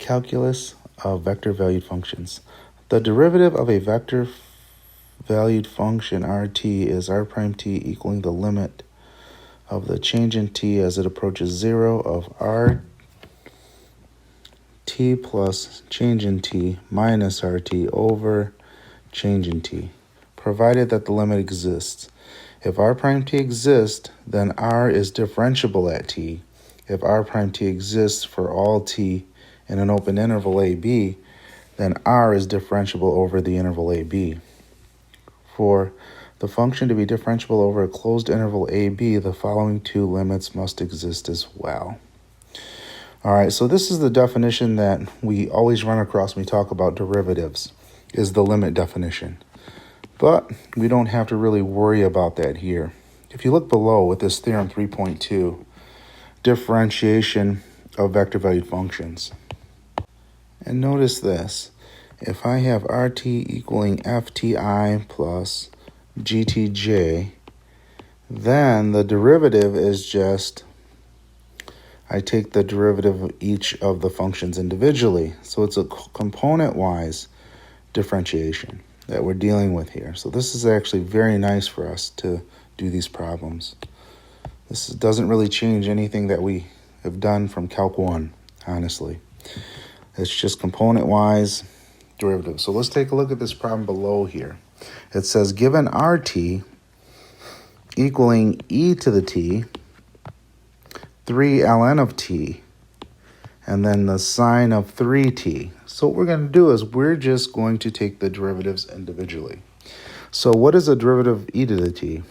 Calculus of vector valued functions. The derivative of a vector valued function Rt is r prime t equaling the limit of the change in t as it approaches 0 of r t plus change in t minus rt over change in t, provided that the limit exists. If r prime t exists, then r is differentiable at t. If r prime t exists for all t in an open interval ab, then r is differentiable over the interval ab. For the function to be differentiable over a closed interval ab, the following two limits must exist as well. All right, so this is the definition that we always run across when we talk about derivatives, is the limit definition. But we don't have to really worry about that here. If you look below with this Theorem 3.2, differentiation of vector valued functions. And notice this, if I have RT equaling FTI plus GTJ, then the derivative is just, I take the derivative of each of the functions individually. So it's a component-wise differentiation that we're dealing with here. So this is actually very nice for us to do these problems. This doesn't really change anything that we have done from Calc 1, honestly. It's just component-wise derivative. So let's take a look at this problem below here. It says given RT equaling e to the t, 3 ln of t, and then the sine of 3t. So what we're going to do is we're just going to take the derivatives individually. So what is a derivative of e to the t?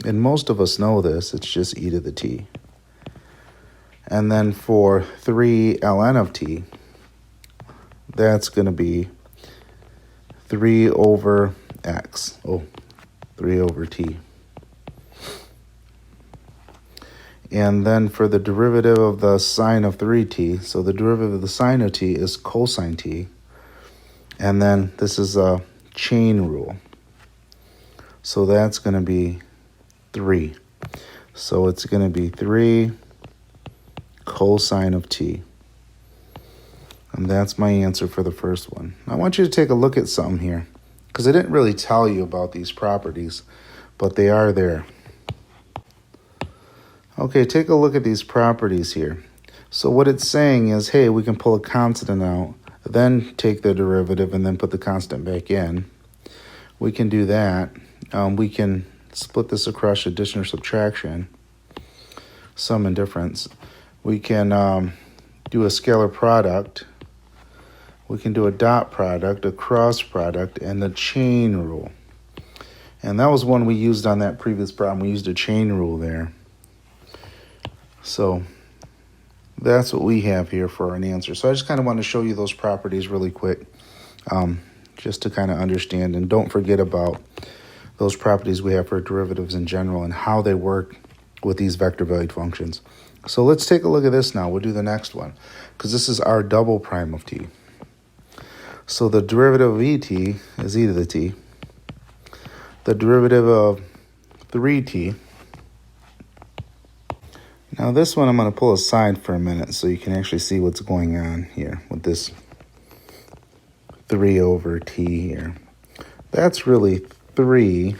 And most of us know this, it's just e to the t. And then for 3 ln of t, that's going to be 3 over x. 3 over t. And then for the derivative of the sine of 3t, so the derivative of the sine of t is cosine t. And then this is a chain rule. So that's going to be 3. So it's going to be 3 cosine of t. And that's my answer for the first one. I want you to take a look at something here, because I didn't really tell you about these properties, but they are there. Okay, take a look at these properties here. So what it's saying is, hey, we can pull a constant out, then take the derivative, and then put the constant back in. We can do that. We can split this across addition or subtraction, sum and difference. We can do a scalar product. We can do a dot product, a cross product, and a chain rule. And that was one we used on that previous problem. We used a chain rule there. So that's what we have here for an answer. So I just kind of want to show you those properties really quick, just to kind of understand. And don't forget about those properties we have for derivatives in general and how they work with these vector valued functions. So let's take a look at this now. We'll do the next one, because this is r double prime of t. So the derivative of et is e to the t. The derivative of 3t. Now this one I'm going to pull aside for a minute so you can actually see what's going on here with this 3 over t here. That's really 3,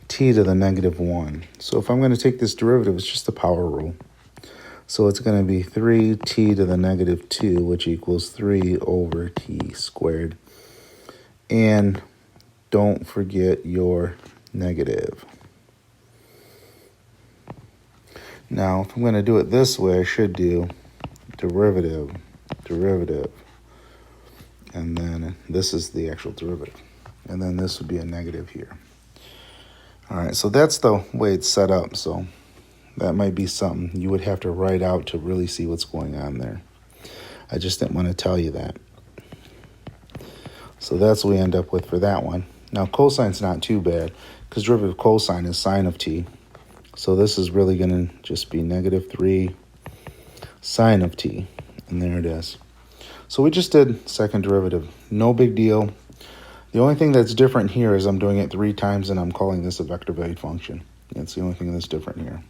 t to the negative 1. So if I'm going to take this derivative, it's just the power rule. So it's going to be 3t to the negative 2, which equals 3 over t squared. And don't forget your negative. Now, if I'm going to do it this way, I should do derivative, and then this is the actual derivative. And then this would be a negative here. All right, so that's the way it's set up. So that might be something you would have to write out to really see what's going on there. I just didn't want to tell you that. So that's what we end up with for that one. Now, cosine's not too bad, because derivative of cosine is sine of t. So this is really going to just be negative 3 sine of t. And there it is. So we just did second derivative. No big deal. The only thing that's different here is I'm doing it 3 times and I'm calling this a vector valued function. That's the only thing that's different here.